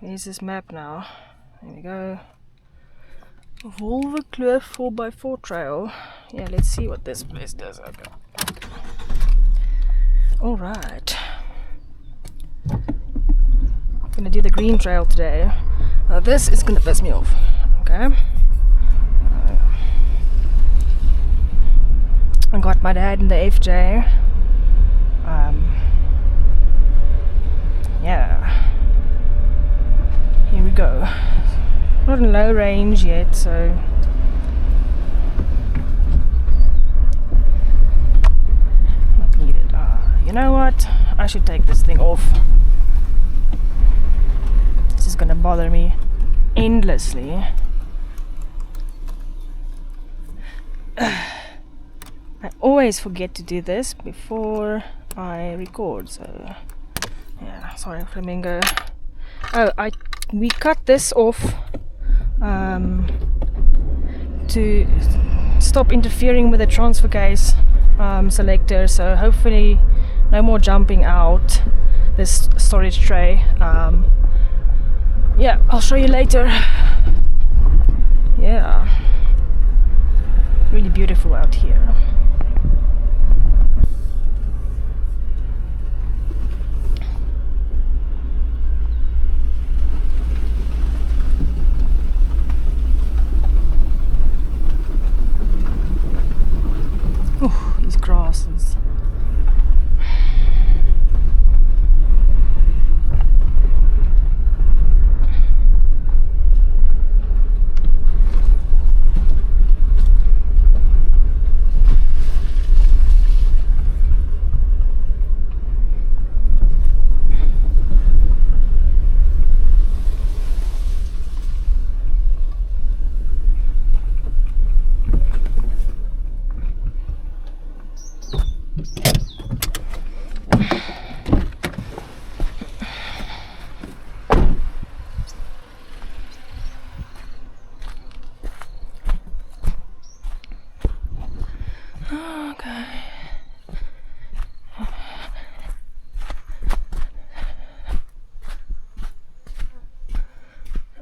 Here's this map now. There we go. Wolwekloof 4x4 trail. Yeah, let's see what this place does. Okay. Alright. I'm gonna do the green trail today. Now this is gonna piss me off. Okay. I got my dad in the FJ. Yeah. Here we go. Not in low range yet, so not needed. You know what? I should take this thing off. This is gonna bother me endlessly. I always forget to do this before I record, so yeah, sorry Flamingo. Oh, we cut this off to stop interfering with the transfer case selector, so hopefully no more jumping out this storage tray. Yeah, I'll show you later. Yeah, really beautiful out here. Oh, these grasses. Okay.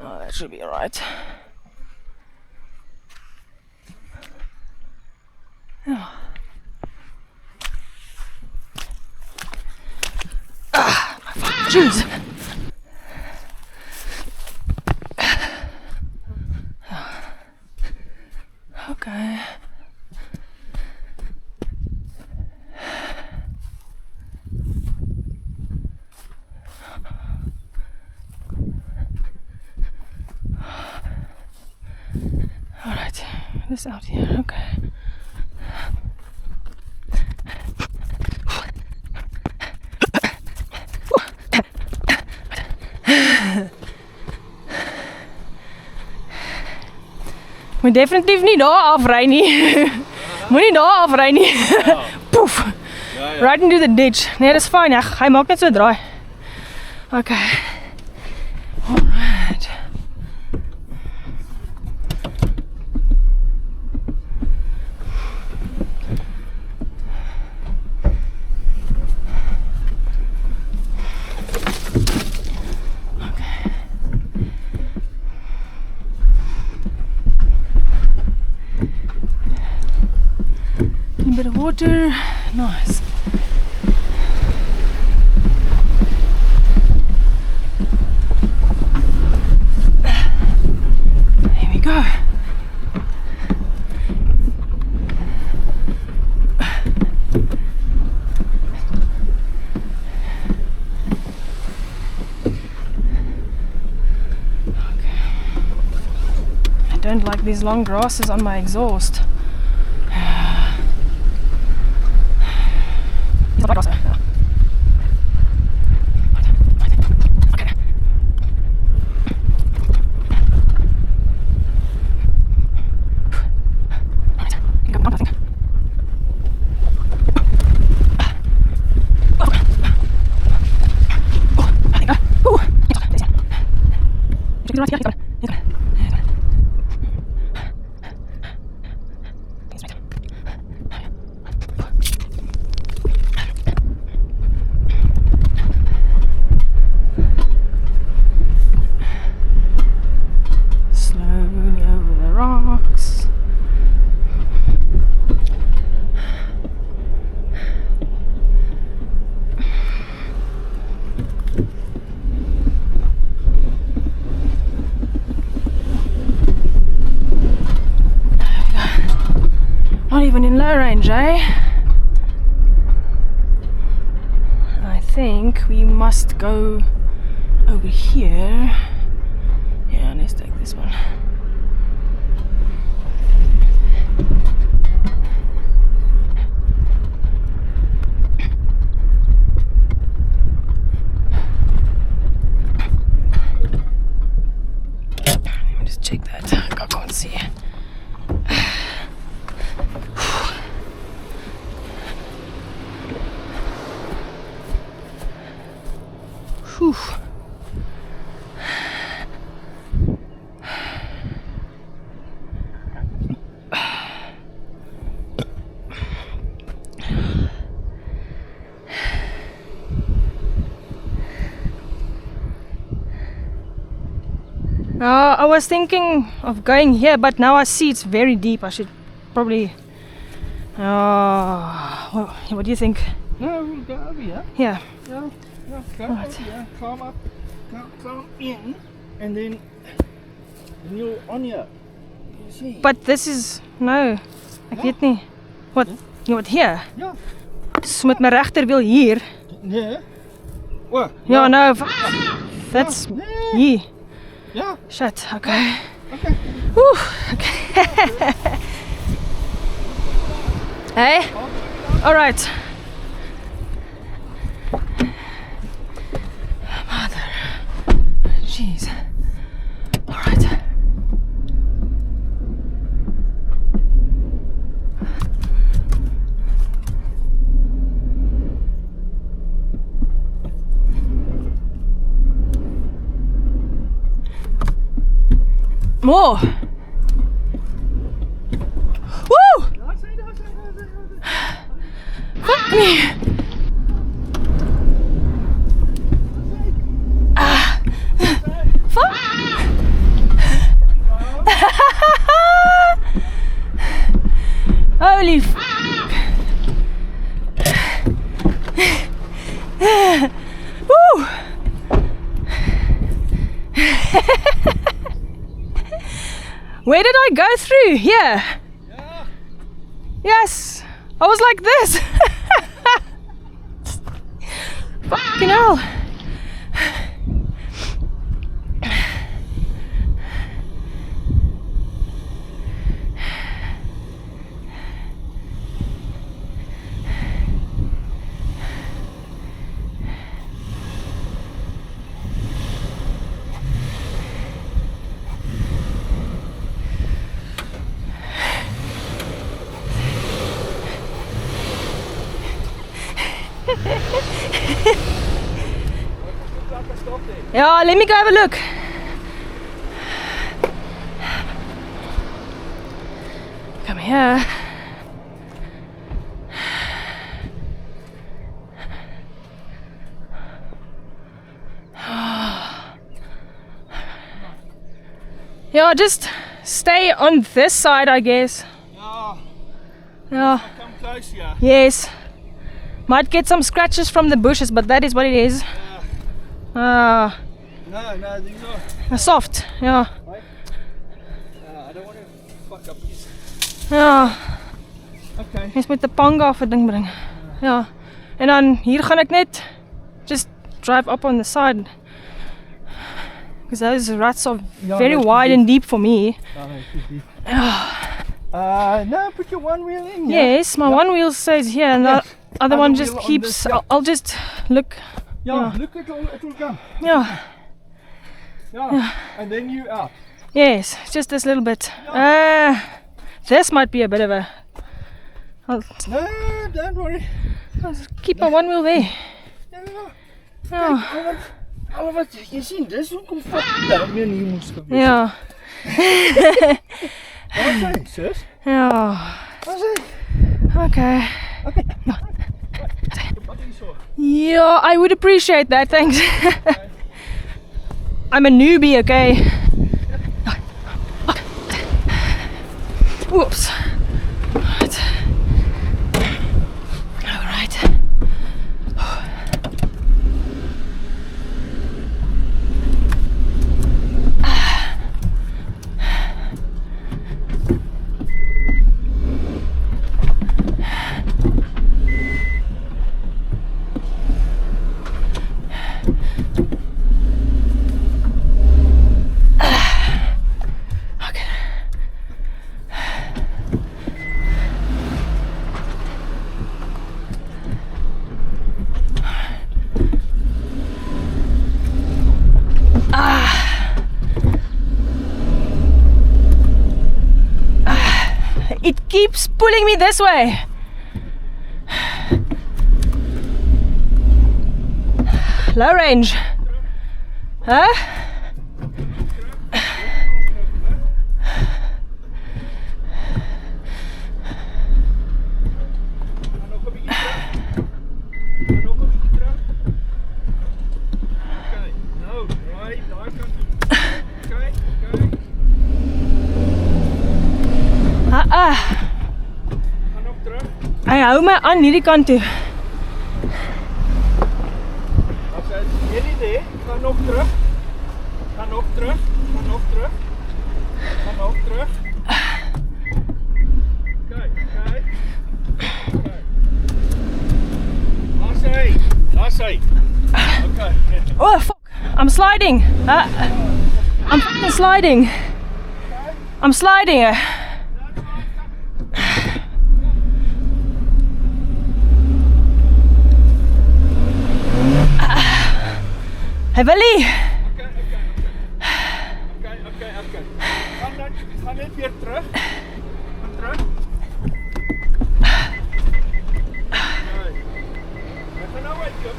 Oh, that should be alright. Oh. Ah, my fucking shoes. Okay. Alright, this out here, okay. Moet definitief nie daar afry nie. Moenie daar afry nie. Poef. Right into the ditch. Nee, dis fyn. Hy maak net so 'n draai. Okay. Alright. A bit of water, nice. Here we go. Okay. I don't like these long grasses on my exhaust. low range, eh? I think we must go over here. Yeah, let's take this one. Let me just check that. I can't see. Whew. I was thinking of going here, but now I see it's very deep. I should probably. What do you think? No, we'll go over here. Yeah. Yeah, go over here, climb up, climb in, and then you're on here. You see? But this is no. Ek weet nie. Wat? Jy wat hier? Ja. So met my regterwiel hier. Nee. Oh, Ja, no. That's hier. Ja. Shit. Okay. Okay. Whew. Okay. Hey. All right. Mother. Jeez. All right. More. Woo! Fuck me. Fuck. Holy f. Woo! Where did I go through? Here. Yeah. Yes. I was like this. Fucking hell. Yeah, let me go have a look. Come here. Yeah, just stay on this side, I guess. Yeah. Yeah. Come close here. Yes. Might get some scratches from the bushes, but that is what it is. No, these are Soft. Yeah. right. I don't want to fuck up these. Ja. Okay. Mens moet 'n panga of 'n ding bring. Ja. En dan hier gaan ek net just drive up on the side. Because those ruts are very wide and deep for me. Oh, no, it's deep. No, put your one wheel in. Yes, my one wheel stays here and Yes. the other one just wheel on keeps. this, yeah. I'll just look. Yeah, look, it'll come. Yeah. Yeah. And then you out. Yes, just this little bit. This might be a bit of a. I'll No, don't worry. keep my one wheel there. Ja. Ja. Al wat jy sien, dis hoekom fuck dan weer hier moes gebeur. Ja. Wat sê, sis? Ja. Wat sê? Okay. Okay. Yeah, I would appreciate that, thanks. I'm a newbie, okay? Whoops. Right. Alright. keeps pulling me this way. Low range. Huh? Hy hou my aan hierdie kant toe. As jy hierdie daar, gaan nog terug. Gaan nog terug. Gaan nog terug. Gaan nog terug. Kyk, kyk. Kyk. Laat sy. Okay. Oh fuck, I'm sliding. I'm fucking sliding. I'm sliding. Hey Willie. Okay. Gaan net weer terug. Gaan terug. Okay. Ek gaan nou uitkom.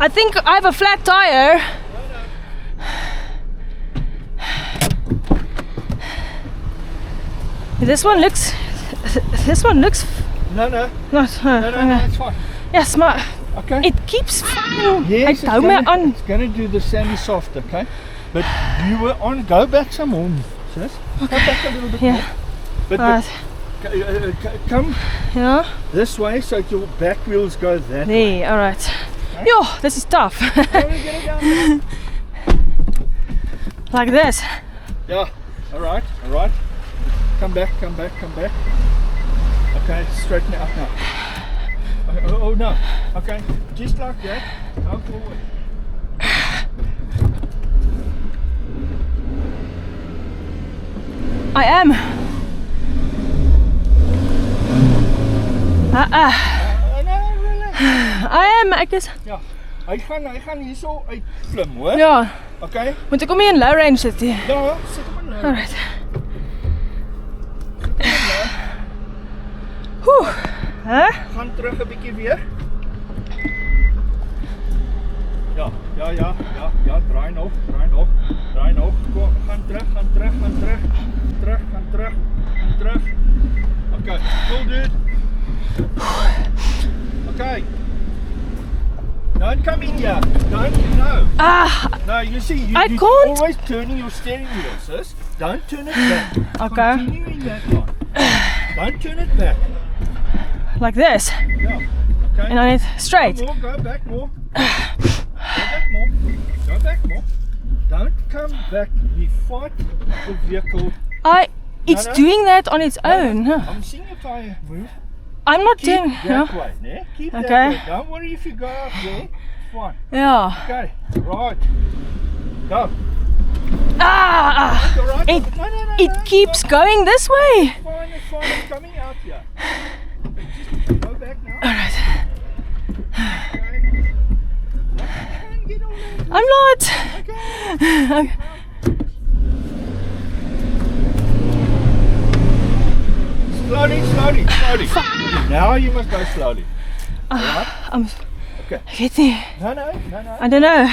I think I have a flat tire. This one looks. No. Not. No, it's fine. Yes, maar Okay. it keeps fucking. Yes, Hy hou my aan. it's gonna do the sandy soft, okay? But you were on. Go back some more, sis. Go back a little bit Yeah. more. But Right. come Yeah. this way so your back wheels go that way. There. All right. Yo, this is tough. Can we get it down there? Like this. Yeah. All right. Come back. Okay, straighten it up now. Oh no. Okay, just like that. Go forward. I am. No, relax. I am. Ek is. Ja. Hy gaan hierso uitklim, hoor? Ja. Okay. Moet ek hom hier in low range sit hier? Ja, sit hom in nou. Alright. Whew. Hè? Gaan terug 'n bietjie weer. Ja, draai nog. Kom, gaan terug. Okay, cool dude. Okay. Don't come in here. No. No, you see, I you're can't. always turning your steering wheel, sis. Don't turn it back. Okay. Continue in that line. Don't turn it back. Like this. Yeah. Okay. And on it straight. Go back more. Go back more. Don't come back. We fight the vehicle. It's No. doing that on its own. Huh? I'm seeing your tire move. I'm not Keep doing. that Yeah. way, né? Keep that Okay. way. Don't worry if you go up there. Fine. Yeah. Okay. Right. Go. Ah! All right. It No, it keeps going this way. It's fine. It's coming out here. Just go back now. Alright. Okay. Get all that. I'm not. Okay. Slowly. Now you must go slowly. Alright? I'm. Okay. Ek weet nie. No. I don't know.